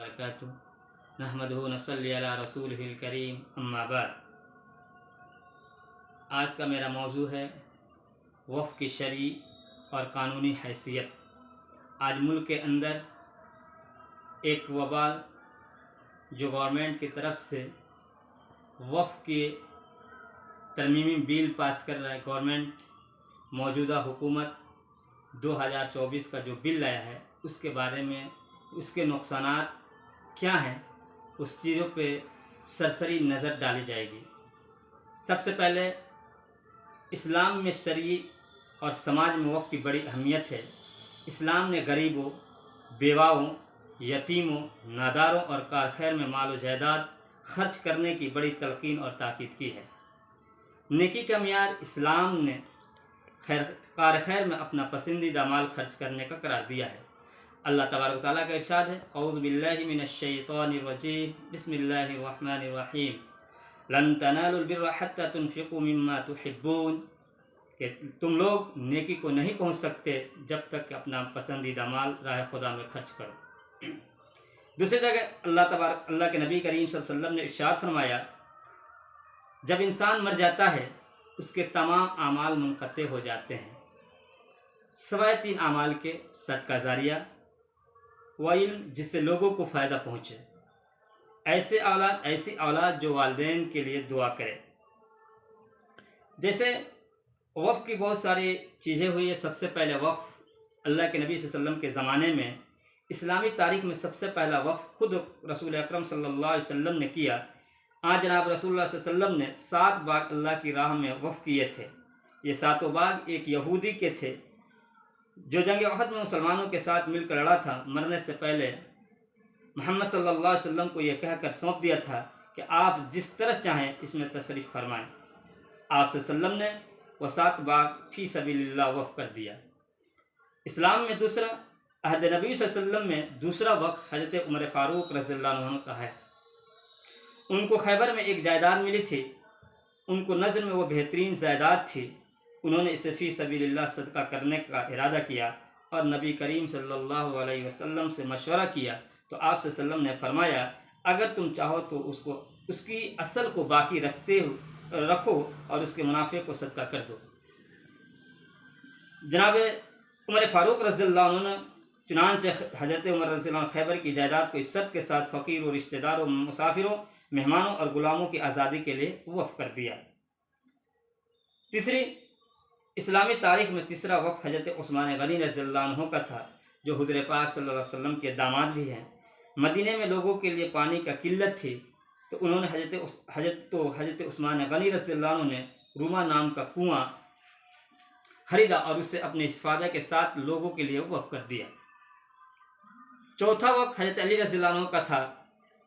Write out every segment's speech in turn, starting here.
वबरकातुहू नहमदुहू व नसल्ली अला रसूलिहिल करीम अम्मा बाद। आज का मेरा मौजू है वफ़ की शरई और कानूनी हैसियत। आज मुल्क के अंदर एक वबाल जो गवर्नमेंट की तरफ से वफ़ के तरमीमी बिल पास कर रहा है गवर्नमेंट, मौजूदा हुकूमत 2024 का जो बिल लाया है उसके बारे में, उसके नुकसानात क्या हैं, उस चीज़ों पे सरसरी नज़र डाली जाएगी। सबसे पहले इस्लाम में शरई और समाज में वक़्फ़ की बड़ी अहमियत है। इस्लाम ने गरीबों, बेवाओं, यतीमों, नादारों और कारखैर में माल व जायदाद खर्च करने की बड़ी तलकीन और ताकीद की है। नेकी का मियार इस्लाम ने कारखैर में अपना पसंदीदा माल खर्च करने का करार दिया है। अल्लाह तबारक व तआला का इरशाद है, औज़ु बिल्लाहि मिनश शैतानिर रजीम, बिस्मिल्लाहिर रहमानिर रहीम, लन तनालुल बिर्रा हत्ता तुनफिकू मिम्मा तुहिब्बून, कि तुम लोग नेकी को नहीं पहुंच सकते जब तक कि अपना पसंदीदा माल राह खुदा में खर्च करो। दूसरी जगह अल्लाह के नबी करीम सल्लल्लाहु अलैहि वसल्लम ने इरशाद फरमाया, जब इंसान मर जाता है उसके तमाम आमाल मुनक़ते हो जाते हैं सिवाय 3 आमाल के, सदका जारिया व इल्म जिससे लोगों को फ़ायदा पहुँचे, ऐसी औलाद जो वालिदैन के लिए दुआ करे। जैसे वफ़ की बहुत सारी चीज़ें हुई है। सबसे पहले वफ़ अल्लाह के नबी सल्लल्लाहु अलैहि वसल्लम के ज़माने में, इस्लामी तारीख़ में सबसे पहला वफ़ खुद रसूल अकरम सल्लल्लाहु अलैहि वसल्लम ने किया। आज जनाब रसूलुल्लाह सल्लल्लाहु अलैहि वसल्लम ने 7 बार अल्लाह की राह में वफ़ किए थे। ये 7 बाग एक यहूदी के थे जो जंग उहद में मुसलमानों के साथ मिलकर लड़ा था। मरने से पहले मोहम्मद सल्लल्लाहु अलैहि वसल्लम को यह कहकर सौंप दिया था कि आप जिस तरह चाहें इसमें तशरीफ़ फरमाएँ। आप सल्लल्लाहु ने वह 7 बाग फ़ी सबीलिल्लाह वफ़ कर दिया। इस्लाम में दूसरा अहद नबी सल्लल्लाहु अलैहि वसल्लम में दूसरा वक़्फ़ हज़रत उमर फ़ारूक रज़ियल्लाहु अन्हु का है। उनको खैबर में एक जायदाद मिली थी। उनको नज़र में वो बेहतरीन जायदाद थी। उन्होंने इसे फ़ी सबीलिल्लाह सदका करने का इरादा किया और नबी करीम सल्लल्लाहु अलैहि वसल्लम से मशवरा किया तो आप सल्लल्लाहु ने फरमाया, अगर तुम चाहो तो उसकी असल को बाकी रखो और उसके मुनाफे को सदका कर दो। जनाब उमर फ़ारूक रज़ियल्लाहु अन्हु ने चुनांचे हज़रत उमर रज़ियल्लाहु अन्हु खैबर की जायदाद को इज्जत के साथ फ़कीर और रिश्तेदारों, मुसाफिरों, मेहमानों और गुलामों की आज़ादी के लिए वफ़ कर दिया। तीसरी इस्लामी तारीख़ में तीसरा वक़्फ़ हज़रत उस्मान गनी रज़ियल्लाहु अन्हु का था जो हुज़ूर पाक सल्लल्लाहु अलैहि वसल्लम के दामाद भी हैं। मदीने में लोगों के लिए पानी का किल्लत थी तो उन्होंने हज़रत उस्मान गनी रज़ियल्लाहु अन्हु ने रूमा नाम का कुआं ख़रीदा और उससे अपने इस्तिफ़ादे के साथ लोगों के लिए वक़्फ़ कर दिया। चौथा वक़्फ़ हज़रत अली रज़ियल्लाहु अन्हु का था।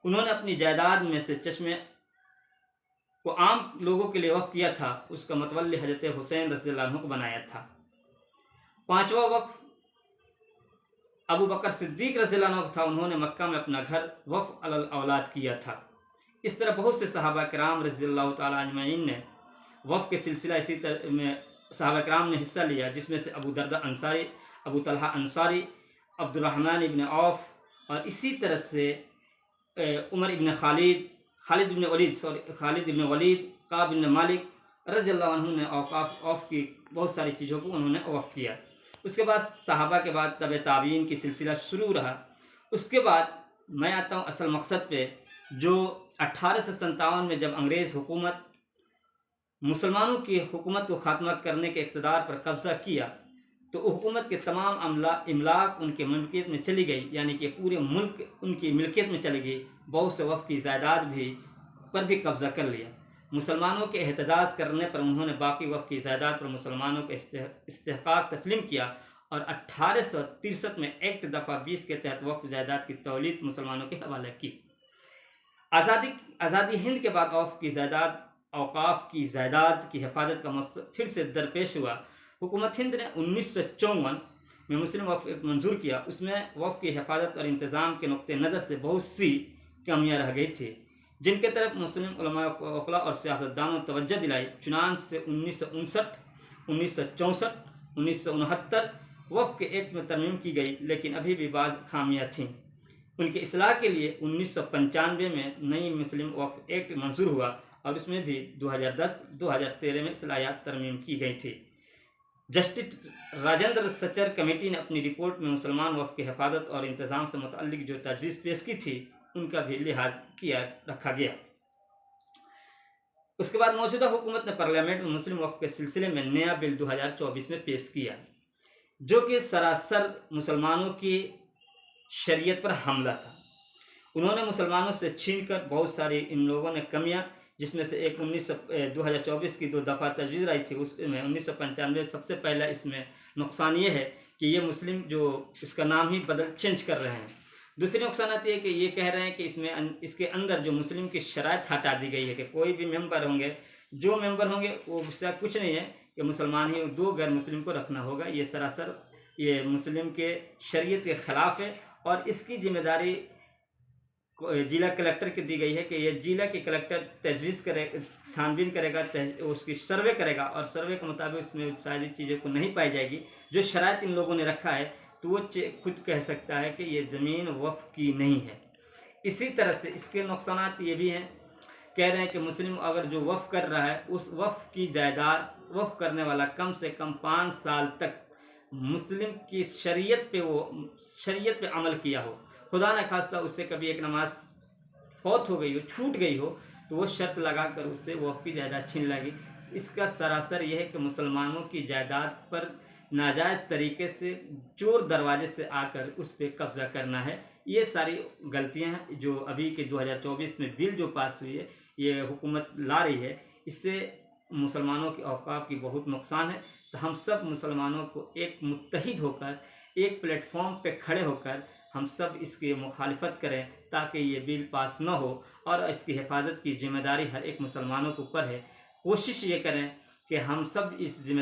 उन्होंने अपनी जायदाद में से चश्मे को आम लोगों के लिए वक़्फ़ किया था। उसका मतवल्ली हज़रत हुसैन रज़ियल्लाहु अन्हु को बनाया था। पाँचवा वक़्फ़ अबू बकर सिद्दीक़ रज़ियल्लाहु अन्हु था। उन्होंने मक्का में अपना घर वक़्फ़ अलल औलाद किया था। इस तरह बहुत से सहाबा किराम रज़ियल्लाहु ताला अजमईन ने वक़्फ़ के सिलसिला इसी तरह में सहाबा किराम ने हिस्सा लिया, जिसमें से Abu Darda Ansari, Abu Talha Ansari, Abdurrahman ibn Auf और इसी तरह से उमर इब्न खालिद इब्न वलीद, काब इब्न मालिक रज़ियल्लाहु अन्हु ने औफ़ की बहुत सारी चीज़ों को उन्होंने वक़्फ़ किया। उसके बाद सहाबा के बाद तबे ताबीन की सिलसिला शुरू रहा। उसके बाद मैं आता हूँ असल मकसद पे, जो 1857 में जब अंग्रेज़ हुकूमत मुसलमानों की हुकूमत को ख़ात्मा करने के इक़्तिदार पर कब्ज़ा किया तो हुकूमत के तमाम इमलाक उनके मिल्कियत में चली गई, यानी कि पूरे मुल्क उनकी मिल्कियत में चली गई। बहुत से वक़्फ़ की जायदाद पर भी कब्ज़ा कर लिया। मुसलमानों के एहतजाज करने पर उन्होंने बाकी वक़्फ़ की जायदाद पर मुसलमानों के इस्तेहक़ाक़ तस्लीम किया और 1863 में एक्ट दफ़ा 20 के तहत वक़्फ़ जायदाद की तौलीद मुसलमानों के हवाले की। आज़ादी हिंद के बाद औक़ाफ़ की जायदाद की हिफाजत का मसला फिर से दरपेश हुआ। हुकूमत हिंद ने 1954 में मुस्लिम वक़्फ़ मंजूर किया। उसमें वक़्फ़ की हिफाजत और इंतज़ाम के नुक़्ते नज़र से बहुत सी कमियाँ रह गई थी, जिनके तरफ मुस्लिम उलमा वकला और सियासतदानों ने तवज्जो दिलाई। चुनांचे से 1959, 1964, 1969 वक़्फ़ के एक्ट में तरमीम की गई, लेकिन अभी भी बाज़ खामियाँ थीं। उनके इस्लाह के लिए 1995 में नई मुस्लिम वक्फ एक्ट मंजूर हुआ और उसमें भी 2010-2013 में इस्लाहियात तरमीम की गई थी। जस्टिस राजेंद्र सचर कमेटी ने अपनी रिपोर्ट में मुसलमान वक्फ की हिफाजत और इंतज़ाम से मुतल्लिक जो तजवीज़ पेश की थी उनका भी लिहाज किया रखा गया। उसके बाद मौजूदा हुकूमत ने पार्लियामेंट में मुस्लिम वक्फ के सिलसिले में नया बिल 2024 में पेश किया, जो कि सरासर मुसलमानों की शरीयत पर हमला था। उन्होंने मुसलमानों से छीनकर बहुत सारी इन लोगों ने कमियां, जिसमें से एक 2024 की 2 दफ़ा तजवीज़ आई थी, उसमें 1995 सबसे पहला इसमें नुकसान ये है कि ये मुस्लिम जो इसका नाम ही चेंज कर रहे हैं। दूसरी नुकसानात ये कि ये कह रहे हैं कि इसके अंदर जो मुस्लिम की शराइत हटा दी गई है कि कोई भी मेंबर होंगे, जो मेंबर होंगे वो उसका कुछ नहीं है कि मुसलमान ही 2 गैर मुस्लिम को रखना होगा। ये सरासर ये मुस्लिम के शरीयत के ख़िलाफ़ है और इसकी जिम्मेदारी जिला कलेक्टर की दी गई है कि ये जिला के कलेक्टर तजवीज़ करे, छानबीन करेगा, उसकी सर्वे करेगा और सर्वे के मुताबिक इसमें सारी चीज़ों को नहीं पाई जाएगी जो शराइत इन लोगों ने रखा है, तो वो खुद कह सकता है कि ये ज़मीन वक्फ की नहीं है। इसी तरह से इसके नुकसानात ये भी हैं, कह रहे हैं कि मुस्लिम अगर जो वक्फ कर रहा है उस वक्फ की जायदाद वक्फ करने वाला कम से कम 5 साल तक मुस्लिम की शरीयत पे अमल किया हो, खुदा न खास्ता उससे कभी एक नमाज फौत हो गई हो, छूट गई हो, तो वो शर्त लगाकर उससे वक्फ की जायदाद छीन लेगी। इसका सरासर यह है कि मुसलमानों की जायदाद पर नाजायज़ तरीके से चोर दरवाजे से आकर उस पर कब्ज़ा करना है। ये सारी गलतियां हैं जो अभी के 2024 में बिल जो पास हुई है, ये हुकूमत ला रही है, इससे मुसलमानों के औकाफ की बहुत नुकसान है। तो हम सब मुसलमानों को एक मुत्तहिद होकर, एक प्लेटफॉर्म पे खड़े होकर हम सब इसकी मुखालिफत करें ताकि ये बिल पास न हो और इसकी हिफाजत की जिम्मेदारी हर एक मुसलमानों के ऊपर है। कोशिश ये करें कि हम सब इस जिम्मेदारी